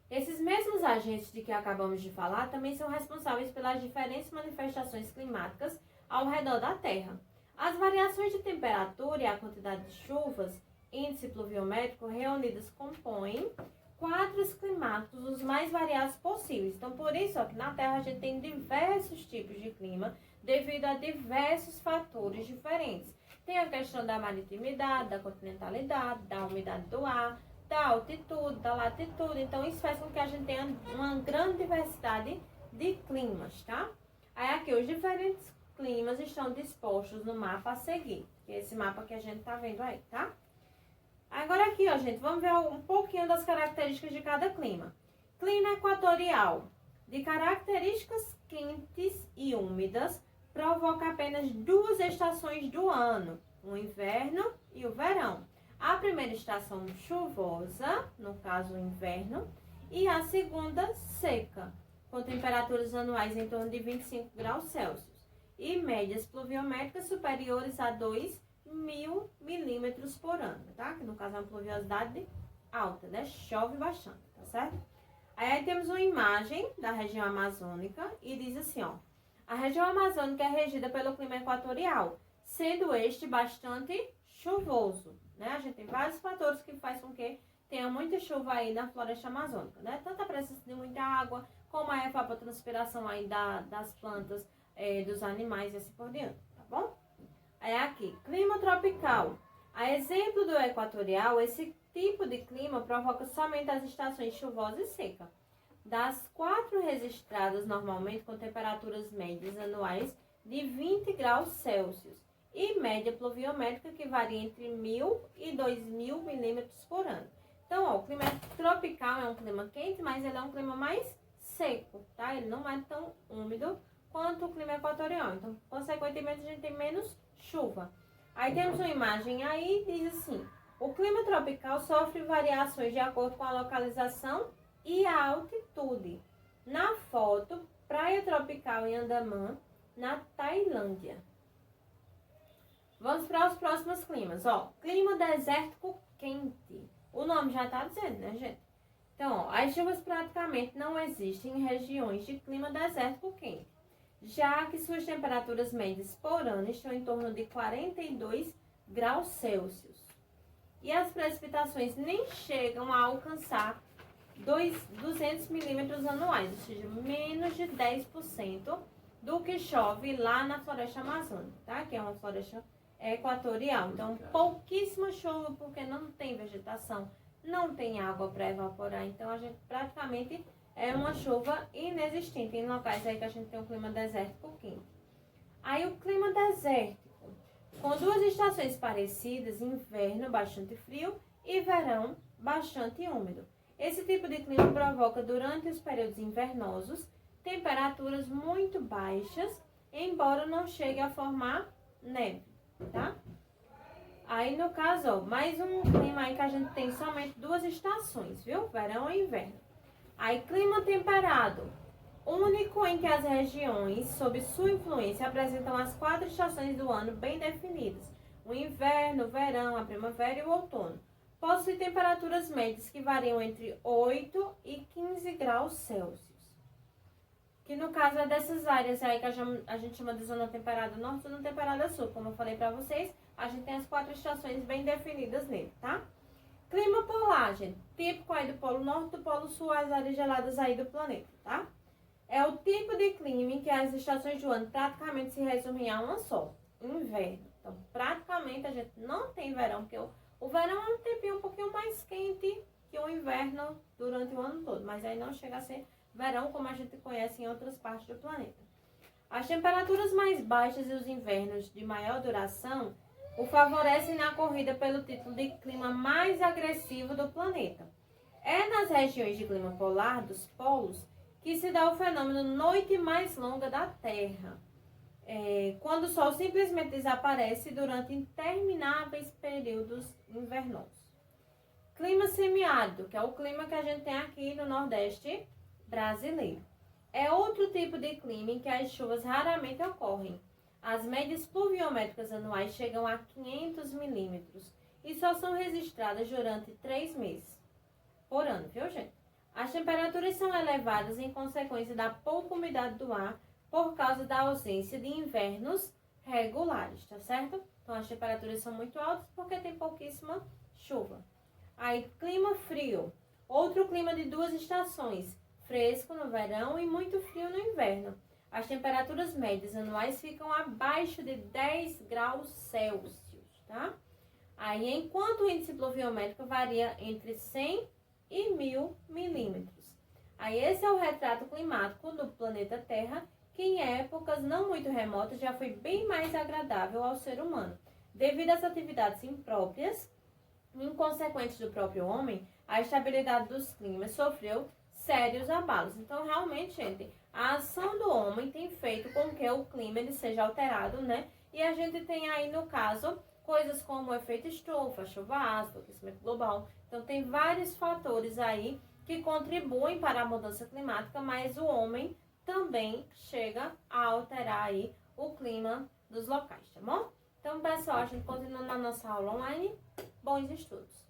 A: Esses mesmos agentes de que acabamos de falar também são responsáveis pelas diferentes manifestações climáticas ao redor da Terra. As variações de temperatura e a quantidade de chuvas, índice pluviométrico, reunidas compõem quadros climáticos os mais variados possíveis. Então, por isso, ó, que na Terra a gente tem diversos tipos de clima, devido a diversos fatores diferentes. Tem a questão da maritimidade, da continentalidade, da umidade do ar, da altitude, da latitude. Então, isso faz com que a gente tenha uma grande diversidade de climas, tá? Aí aqui, os diferentes climas estão dispostos no mapa a seguir, que é esse mapa que a gente tá vendo aí, tá? Agora aqui, ó, gente, vamos ver um pouquinho das características de cada clima. Clima equatorial, de características quentes e úmidas, provoca apenas 2 estações do ano, o inverno e o verão. A primeira estação chuvosa, no caso o inverno, e a segunda seca, com temperaturas anuais em torno de 25 graus Celsius e médias pluviométricas superiores a 2.000 milímetros por ano, tá? Que no caso é uma pluviosidade alta, né? Chove bastante, tá certo? Aí temos uma imagem da região amazônica e diz assim, ó. A região amazônica é regida pelo clima equatorial, sendo este bastante chuvoso, né? A gente tem vários fatores que fazem com que tenha muita chuva aí na floresta amazônica, né? Tanto a presença de muita água, como a evapotranspiração aí das plantas, dos animais e assim por diante, tá bom? Aí aqui, clima tropical. A exemplo do equatorial, esse tipo de clima provoca somente as estações chuvosa e seca. Das 4 registradas normalmente com temperaturas médias anuais de 20 graus Celsius e média pluviométrica que varia entre 1.000 e 2.000 milímetros por ano. Então, ó, o clima tropical é um clima quente, mas ele é um clima mais seco, tá? Ele não é tão úmido quanto o clima equatorial. Então, consequentemente, a gente tem menos chuva. Aí temos uma imagem aí, diz assim, o clima tropical sofre variações de acordo com a localização e a altitude. Na foto, praia tropical em Andamã, na Tailândia. Vamos para os próximos climas, ó. Clima desértico quente. O nome já tá dizendo, né, gente? Então, ó, as chuvas praticamente não existem em regiões de clima desértico quente, já que suas temperaturas médias por ano estão em torno de 42 graus Celsius. E as precipitações nem chegam a alcançar 200 milímetros anuais, ou seja, menos de 10% do que chove lá na floresta amazônica, tá? Que é uma floresta equatorial. Então, pouquíssima chuva, porque não tem vegetação, não tem água para evaporar. Então, a gente praticamente é uma chuva inexistente em locais aí que a gente tem um clima desértico quente. Aí, o clima desértico, com 2 estações parecidas, inverno bastante frio e verão bastante úmido. Esse tipo de clima provoca, durante os períodos invernosos, temperaturas muito baixas, embora não chegue a formar neve, tá? Aí, no caso, ó, mais um clima aí que a gente tem somente 2 estações, viu? Verão e inverno. Aí, clima temperado, único em que as regiões, sob sua influência, apresentam as 4 estações do ano bem definidas. O inverno, o verão, a primavera e o outono. Possui temperaturas médias que variam entre 8 e 15 graus Celsius. Que no caso é dessas áreas aí que a gente chama de zona temperada norte e zona temperada sul. Como eu falei pra vocês, a gente tem as 4 estações bem definidas nele, tá? Clima polar, gente, típico aí do Polo Norte e do Polo Sul, as áreas geladas aí do planeta, tá? É o tipo de clima em que as estações do ano praticamente se resumem a uma só, inverno. Então, praticamente a gente não tem verão, porque o verão é um tempinho um pouquinho mais quente que o inverno durante o ano todo, mas aí não chega a ser verão como a gente conhece em outras partes do planeta. As temperaturas mais baixas e os invernos de maior duração o favorecem na corrida pelo título de clima mais agressivo do planeta. É nas regiões de clima polar, dos polos, que se dá o fenômeno noite mais longa da Terra, quando o Sol simplesmente desaparece durante intermináveis períodos invernosos. Clima semiárido, que é o clima que a gente tem aqui no Nordeste brasileiro. É outro tipo de clima em que as chuvas raramente ocorrem. As médias pluviométricas anuais chegam a 500 milímetros e só são registradas durante 3 meses por ano, viu, gente? As temperaturas são elevadas em consequência da pouca umidade do ar por causa da ausência de invernos regulares, tá certo? Então, as temperaturas são muito altas porque tem pouquíssima chuva. Aí, clima frio. Outro clima de 2 estações, fresco no verão e muito frio no inverno. as temperaturas médias anuais ficam abaixo de 10 graus Celsius, tá? Aí, enquanto o índice pluviométrico varia entre 100 e 1000 milímetros. Aí, esse é o retrato climático do planeta Terra, que em épocas não muito remotas já foi bem mais agradável ao ser humano. Devido às atividades impróprias, inconsequentes do próprio homem, a estabilidade dos climas sofreu sérios abalos. Então, realmente, gente, a ação do homem tem feito com que o clima ele seja alterado, né? E a gente tem aí, no caso, coisas como o efeito estufa, chuva ácida, aquecimento global. Então, tem vários fatores aí que contribuem para a mudança climática, mas o homem também chega a alterar aí o clima dos locais, tá bom? Então, pessoal, a gente continua na nossa aula online. Bons estudos!